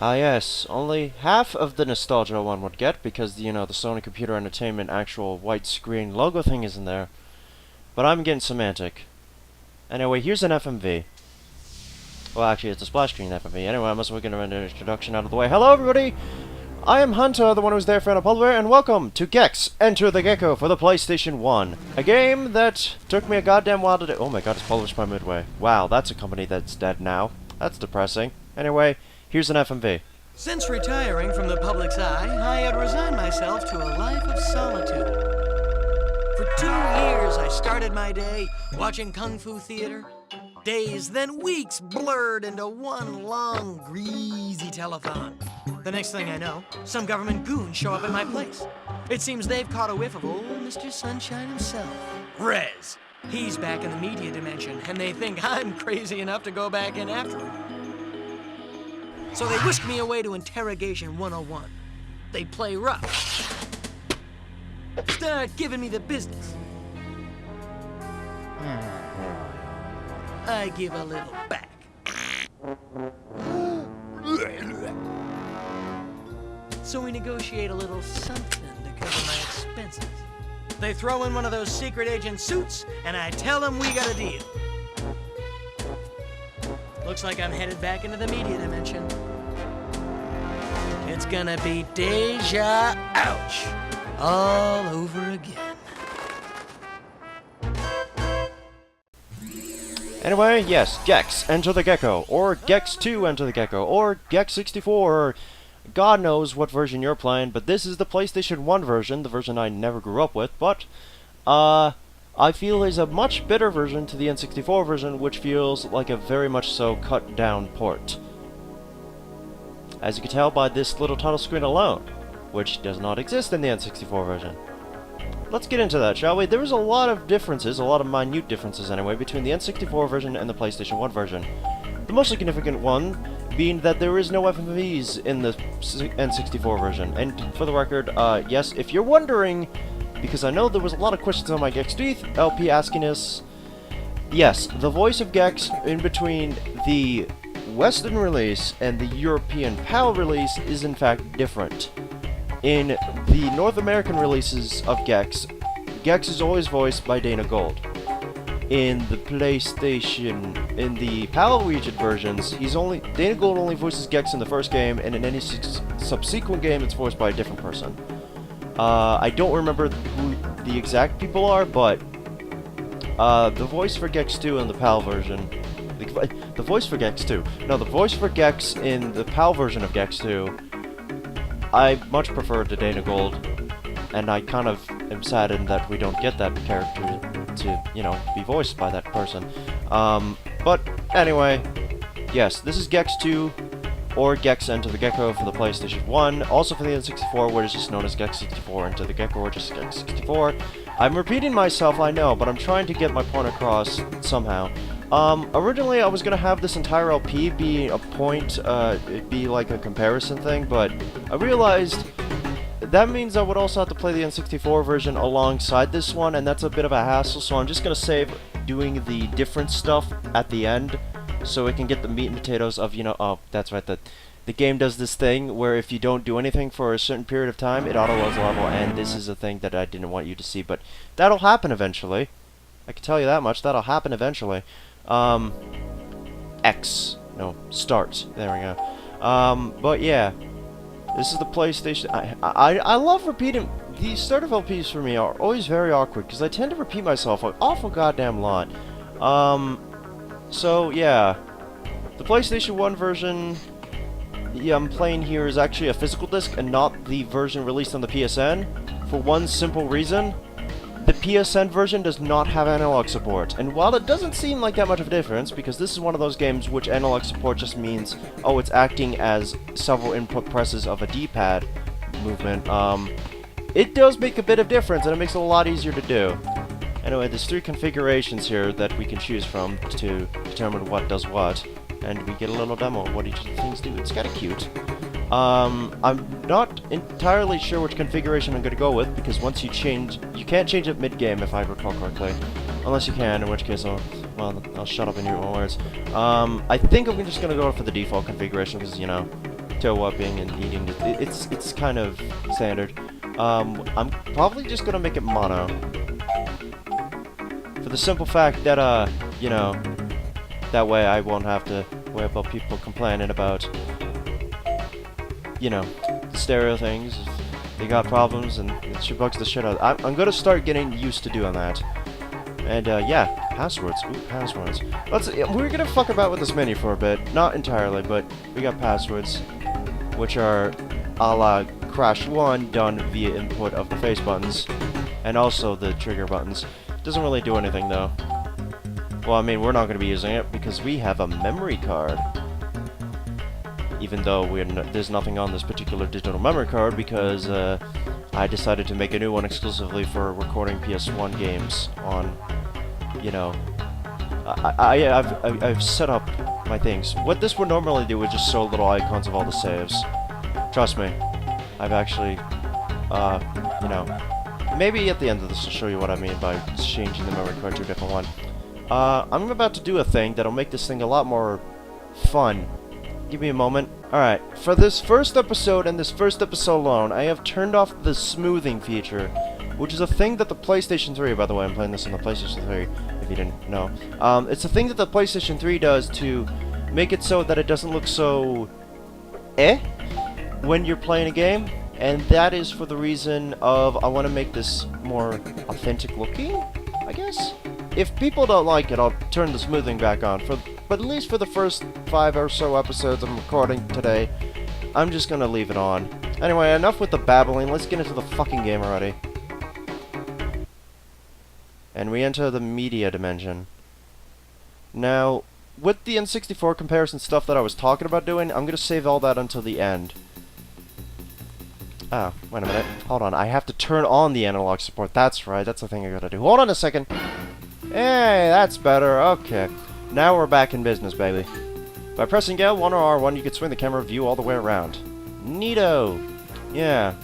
Ah yes, only half of the nostalgia one would get because, the Sony Computer Entertainment actual white screen logo thing isn't there. But I'm getting semantic. Anyway, here's an FMV. Well, actually, it's a splash screen FMV. Anyway, I must as well get an introduction out of the way. Hello, everybody! I am Hunter, the one who's there for Anapolver, and welcome to Gex, Enter the Gecko for the PlayStation 1. A game that took me a goddamn while to do. Oh my god, it's published by Midway. Wow, that's a company that's dead now. That's depressing. Anyway, here's an FMV. Since retiring from the public's eye, I had resigned myself to a life of solitude. For 2 years, I started my day watching Kung Fu theater. Days, then weeks blurred into one long, greasy telethon. The next thing I know, some government goons show up at my place. It seems they've caught a whiff of old Mr. Sunshine himself, Rez. He's back in the media dimension, and they think I'm crazy enough to go back in after him. So they whisk me away to Interrogation 101. They play rough. Start giving me the business. I give a little back. So we negotiate a little something to cover my expenses. They throw in one of those secret agent suits, and I tell them we got a deal. Looks like I'm headed back into the media dimension. It's gonna be deja ouch all over again. Anyway, yes, Gex, Enter the Gecko, or Gex 2, Enter the Gecko, or Gex 64, or God knows what version you're playing, but this is the PlayStation 1 version, the version I never grew up with, but, I feel is a much better version to the N64 version, which feels like a very much so cut-down port. As you can tell by this little title screen alone, which does not exist in the N64 version. Let's get into that, shall we? There is a lot of differences, a lot of minute differences anyway, between the N64 version and the PlayStation 1 version. The most significant one being that there is no FMVs in the N64 version. And for the record, yes, if you're wondering, because I know there was a lot of questions on my Gex 3 LP asking us, yes, the voice of Gex in between the Western release and the European PAL release is in fact different. In the North American releases of Gex, Gex is always voiced by Dana Gold. In the PAL region versions, Dana Gold only voices Gex in the first game, and in any subsequent game, it's voiced by a different person. I don't remember who the exact people are, but the voice for Gex 2 in the PAL version, the voice for Gex 2, no, the voice for Gex in the PAL version of Gex 2, I much prefer to Dana Gold, and I kind of am saddened that we don't get that character to, be voiced by that person. But anyway, yes, this is Gex 2, or Gex Enter the Gecko for the PlayStation 1, also for the N64, what is just known as Gex 64 Enter the Gecko, or just Gex 64. I'm repeating myself, I know, but I'm trying to get my point across somehow. Originally I was gonna have this entire LP be a point, it'd be like a comparison thing, but I realized that means I would also have to play the N64 version alongside this one, and that's a bit of a hassle, so I'm just gonna save doing the different stuff at the end, so it can get the meat and potatoes of, oh, that's right, the game does this thing where if you don't do anything for a certain period of time, it auto-loads a level, and this is a thing that I didn't want you to see, but that'll happen eventually. I can tell you that much, that'll happen eventually. Start. There we go. But yeah, this is the PlayStation. I love repeating. These startup LPs for me are always very awkward because I tend to repeat myself an awful goddamn lot. So yeah, the PlayStation 1 version I'm playing here is actually a physical disc and not the version released on the PSN, for one simple reason. The PSN version does not have analog support, and while it doesn't seem like that much of a difference, because this is one of those games which analog support just means, oh, it's acting as several input presses of a D-pad movement, it does make a bit of difference, and it makes it a lot easier to do. Anyway, there's 3 configurations here that we can choose from to determine what does what, and we get a little demo of what each of the things do. It's kinda cute. I'm not entirely sure which configuration I'm going to go with, because once you can't change it mid-game if I recall correctly. Unless you can, in which case I'll shut up and hear my words. I think I'm just going to go for the default configuration, because, toe whopping and eating. It's kind of standard. I'm probably just gonna make it mono. For the simple fact that, you know, that way I won't have to worry about people complaining about, you know, the stereo things. If they got problems and it should bugs the shit out. I'm gonna start getting used to doing that. And, yeah, passwords. Ooh, passwords. We're gonna fuck about with this menu for a bit. Not entirely, but we got passwords, which are a la Crash 1 done via input of the face buttons, and also the trigger buttons. Doesn't really do anything, though. Well, I mean, we're not gonna be using it because we have a memory card. Even though there's nothing on this particular digital memory card because, I decided to make a new one exclusively for recording PS1 games on, you know, I've set up my things. What this would normally do is just show little icons of all the saves. Trust me, I've actually, you know, maybe at the end of this I'll show you what I mean by changing the memory card to a different one. I'm about to do a thing that'll make this thing a lot more fun. Give me a moment. Alright, for this first episode and this first episode alone, I have turned off the smoothing feature, which is a thing that the PlayStation 3, by the way, I'm playing this on the PlayStation 3, if you didn't know. It's a thing that the PlayStation 3 does to make it so that it doesn't look so when you're playing a game, and that is for the reason of I want to make this more authentic looking, I guess? If people don't like it, I'll turn the smoothing back on, but at least for the first 5 or so episodes I'm recording today, I'm just gonna leave it on. Anyway, enough with the babbling, let's get into the fucking game already. And we enter the media dimension. Now, with the N64 comparison stuff that I was talking about doing, I'm gonna save all that until the end. Oh, wait a minute. Hold on, I have to turn on the analog support. That's right, that's the thing I gotta do. Hold on a second. Hey, that's better. Okay. Now we're back in business, baby. By pressing L1 or R1, you can swing the camera view all the way around. Neato! Yeah.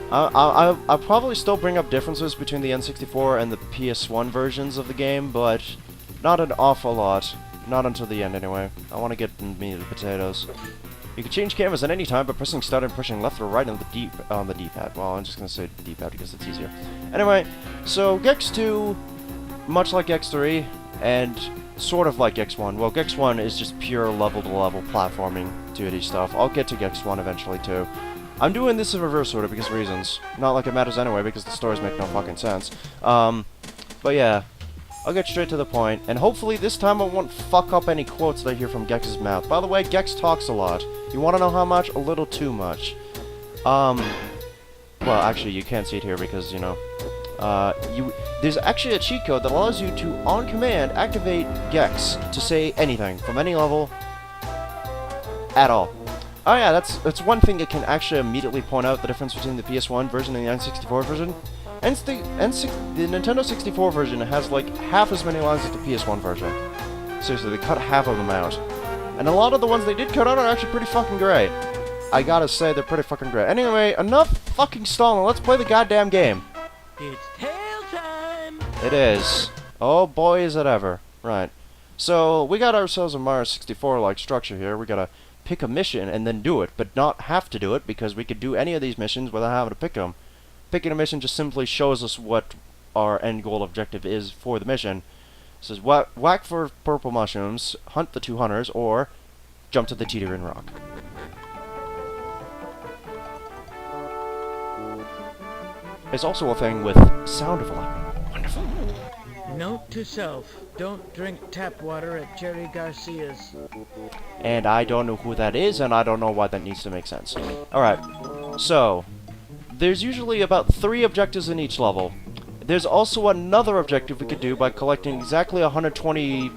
I'll probably still bring up differences between the N64 and the PS1 versions of the game, but not an awful lot. Not until the end, anyway. I want to get in the meat of the potatoes. You can change cameras at any time by pressing start and pushing left or right on the D-pad. Well, I'm just going to say D-pad because it's easier. Anyway, so Gex 2, much like X3, and sort of like Gex1. Well, Gex1 is just pure level-to-level platforming 2D stuff. I'll get to Gex1 eventually, too. I'm doing this in reverse order because of reasons. Not like it matters anyway, because the stories make no fucking sense. But yeah, I'll get straight to the point, and hopefully this time I won't fuck up any quotes that I hear from Gex's mouth. By the way, Gex talks a lot. You want to know how much? A little too much. Well, actually, you can't see it here because, you know, there's actually a cheat code that allows you to, on command, activate Gex to say anything from any level at all. Oh yeah, that's one thing that can actually immediately point out the difference between the PS1 version and the N64 version. The Nintendo 64 version has like half as many lines as the PS1 version. Seriously, they cut half of them out. And a lot of the ones they did cut out are actually pretty fucking great. I gotta say, they're pretty fucking great. Anyway, enough fucking stalling, let's play the goddamn game. It's tail time! It is. Oh boy, is it ever. Right. So, we got ourselves a Mario 64-like structure here. We gotta pick a mission and then do it, but not have to do it, because we could do any of these missions without having to pick them. Picking a mission just simply shows us what our end goal objective is for the mission. It says, whack for purple mushrooms, hunt the 2 hunters, or jump to the teetering rock. There's also a thing with sound overlapping. Wonderful. Note to self, don't drink tap water at Jerry Garcia's. And I don't know who that is, and I don't know why that needs to make sense. Alright, so there's usually about 3 objectives in each level. There's also another objective we could do by collecting exactly 120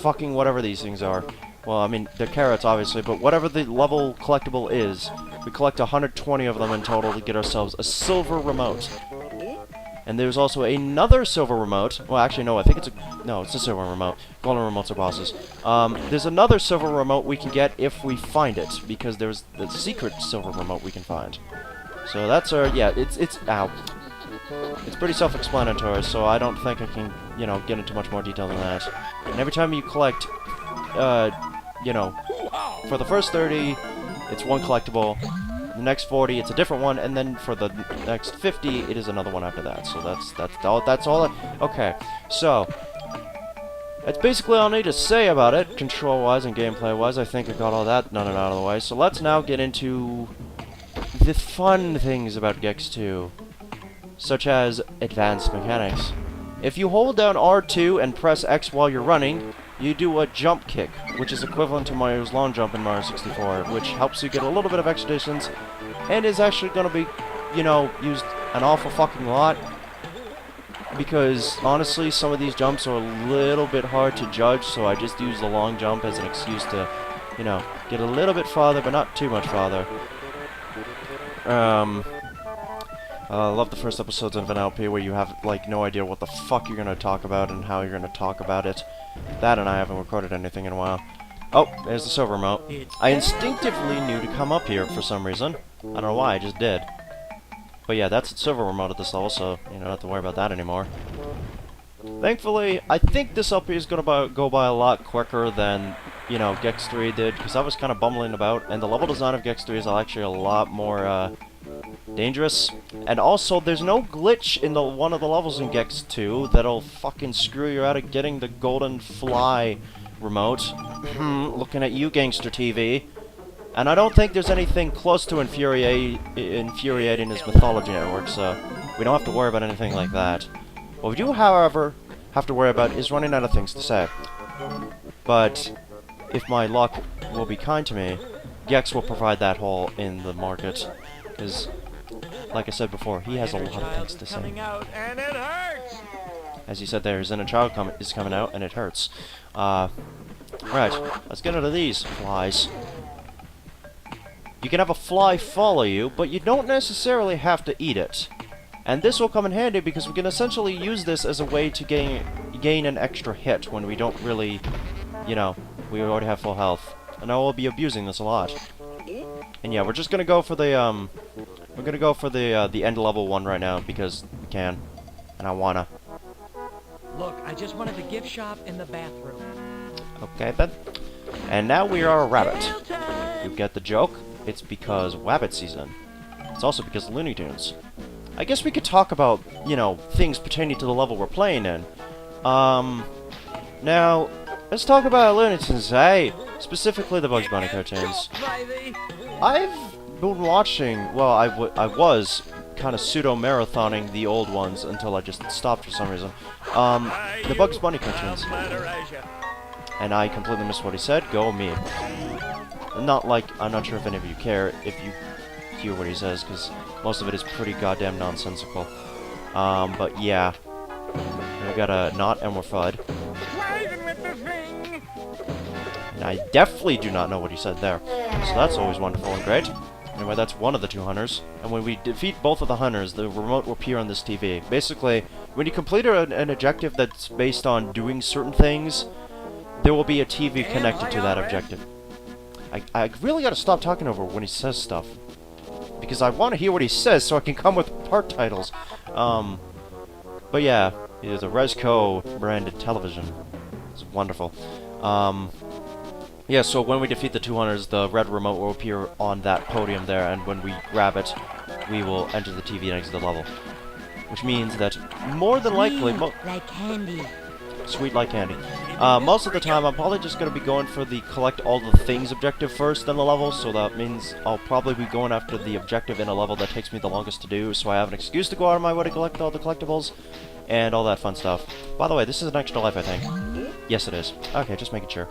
fucking whatever these things are. Well, I mean, they're carrots, obviously, but whatever the level collectible is, we collect 120 of them in total to get ourselves a silver remote. And there's also another silver remote. Well, actually, no, I think it's a silver remote. Golden remotes are bosses. There's another silver remote we can get if we find it, because there's the secret silver remote we can find. So that's our, yeah, ow. It's pretty self-explanatory, so I don't think I can, you know, get into much more detail than that. And every time you collect, you know, for the first 30, it's one collectible. The next 40, it's a different one, and then for the next 50, it is another one after that. So that's all. Okay, so that's basically all I need to say about it, control-wise and gameplay-wise. I think I got all that done and out of the way. So let's now get into the fun things about Gex 2, such as advanced mechanics. If you hold down R2 and press X while you're running, you do a jump kick, which is equivalent to Mario's long jump in Mario 64, which helps you get a little bit of extra distance, and is actually going to be, you know, used an awful fucking lot, because honestly, some of these jumps are a little bit hard to judge, so I just use the long jump as an excuse to, you know, get a little bit farther, but not too much farther. I love the first episodes of an LP where you have, like, no idea what the fuck you're gonna talk about and how you're gonna talk about it. That and I haven't recorded anything in a while. Oh, there's the silver remote. I instinctively knew to come up here for some reason. I don't know why, I just did. But yeah, that's the silver remote at this level, so you don't have to worry about that anymore. Thankfully, I think this LP is gonna go by a lot quicker than, you know, Gex 3 did, because I was kind of bumbling about, and the level design of Gex 3 is actually a lot more, dangerous. And also, there's no glitch in one of the levels in Gex 2 that'll fucking screw you out of getting the golden fly remote. Looking at you, Gangster TV. And I don't think there's anything close to infuriating as Mythology Network, so we don't have to worry about anything like that. What we do, however, have to worry about is running out of things to say. But if my luck will be kind to me, Gex will provide that hole in the market, because, like I said before, he has a lot of things to say. And it hurts. As you said there, his inner child is coming out, and it hurts. Right, let's get into these flies. You can have a fly follow you, but you don't necessarily have to eat it. And this will come in handy because we can essentially use this as a way to gain an extra hit when we don't really, you know, we already have full health. And I will be abusing this a lot. And yeah, we're just gonna go for the the end level one right now because we can, and I wanna. Look, I just wanted the gift shop in the bathroom. Okay then. And now we are a rabbit. You get the joke? It's because Wabbit season. It's also because of Looney Tunes. I guess we could talk about, you know, things pertaining to the level we're playing in. Now, let's talk about Looney Tunes, hey? Specifically the Bugs Bunny cartoons. I've been watching, well, I was kind of pseudo-marathoning the old ones until I just stopped for some reason. The Bugs Bunny cartoons. And I completely missed what he said, go me. Not like, I'm not sure if any of you care if you hear what he says, because most of it is pretty goddamn nonsensical. But yeah. We got a knot and we're FUD. And I definitely do not know what he said there. So that's always wonderful and great. Anyway, that's one of the two hunters. And when we defeat both of the hunters, the remote will appear on this TV. Basically, when you complete an objective that's based on doing certain things, there will be a TV connected to that objective. I really gotta stop talking over when he says stuff. Because I want to hear what he says so I can come with part titles. But yeah, it is a Resco branded television. It's wonderful. Yeah, so when we defeat the two hunters, the red remote will appear on that podium there, and when we grab it, we will enter the TV and exit the level. Which means that more than likely... like candy. Sweet like candy. Most of the time, I'm probably just going to be going for the collect all the things objective first in the level, so that means I'll probably be going after the objective in a level that takes me the longest to do, so I have an excuse to go out of my way to collect all the collectibles, and all that fun stuff. By the way, this is an extra life, I think. Yes, it is. Okay, just making sure.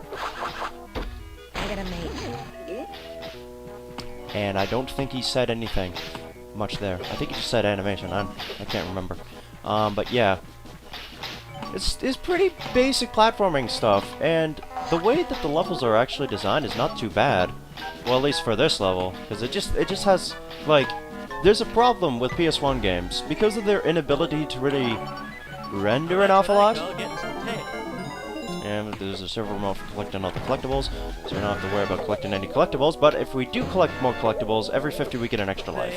I got a mate. And I don't think he said anything much there. I think he just said animation. I can't remember. But yeah. It's pretty basic platforming stuff, and the way that the levels are actually designed is not too bad. Well, at least for this level, because it just has, like, there's a problem with PS1 games because of their inability to really render an awful lot. And there's a server remote for collecting all the collectibles, so we don't have to worry about collecting any collectibles, but if we do collect more collectibles, every 50 we get an extra life.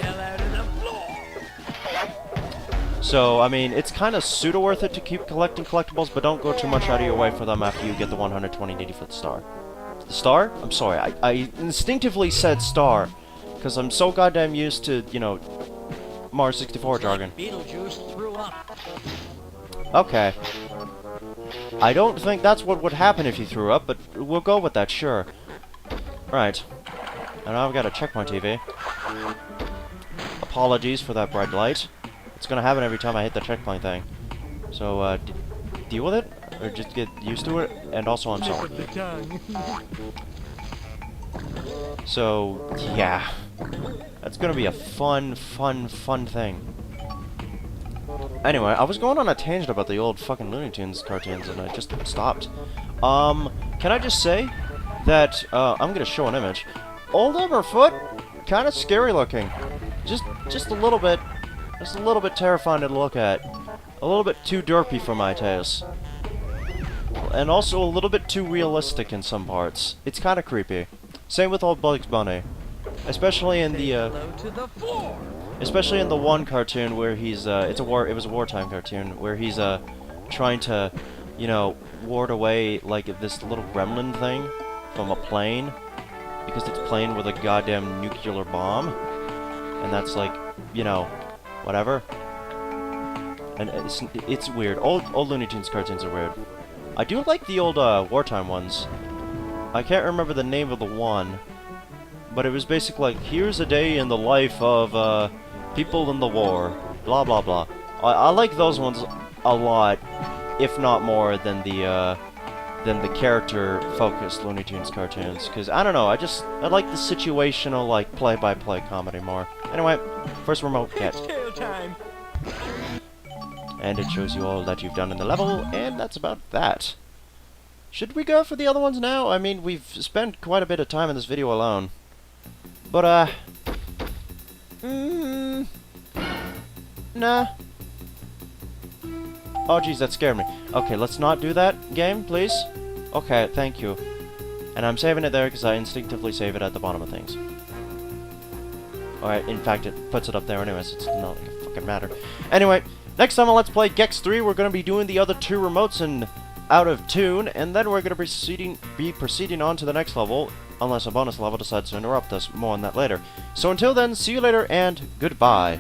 So, I mean, it's kind of pseudo worth it to keep collecting collectibles, but don't go too much out of your way for them after you get the 120 needed for the star. The star? I'm sorry, I instinctively said star. Because I'm so goddamn used to, you know, Mars 64 jargon. Beetlejuice threw up. Okay. I don't think that's what would happen if you threw up, but we'll go with that, sure. Right. And now I've got a checkpoint TV. Apologies for that bright light. It's gonna happen every time I hit the checkpoint thing. So, deal with it? Or just get used to it? And also, I'm sorry. Slip of the tongue. So, yeah. That's gonna be a fun thing. Anyway, I was going on a tangent about the old fucking Looney Tunes cartoons, and I just stopped. Can I just say that, I'm gonna show an image. Old Elmerfoot, kinda scary looking. Just a little bit terrifying to look at. A little bit too derpy for my taste. And also a little bit too realistic in some parts. It's kinda creepy. Same with old Bugs Bunny. Especially in the, Low to the floor. especially in the one cartoon where he's, it was a wartime cartoon, where he's, trying to, you know, ward away, like, this little gremlin thing from a plane, because it's playing with a goddamn nuclear bomb, and that's, like, you know, whatever. And it's weird. Old Looney Tunes cartoons are weird. I do like the old, wartime ones. I can't remember the name of the one, but it was basically like, here's a day in the life of, people in the war, blah blah blah. I like those ones a lot, if not more than the character-focused Looney Tunes cartoons, because, I don't know, I like the situational, like, play-by-play comedy more. Anyway, first remote get. Tail time. And it shows you all that you've done in the level, and that's about that. Should we go for the other ones now? I mean, we've spent quite a bit of time in this video alone. But, nah. Oh, jeez, that scared me. Okay, let's not do that, game, please. Okay, thank you. And I'm saving it there because I instinctively save it at the bottom of things. Alright, in fact, it puts it up there anyways. It's not like a fucking matter. Anyway, next time on Let's Play Gex 3, we're going to be doing the other two remotes in out of Toon, and then we're going to be proceeding on to the next level, unless a bonus level decides to interrupt us. More on that later. So until then, see you later, and goodbye.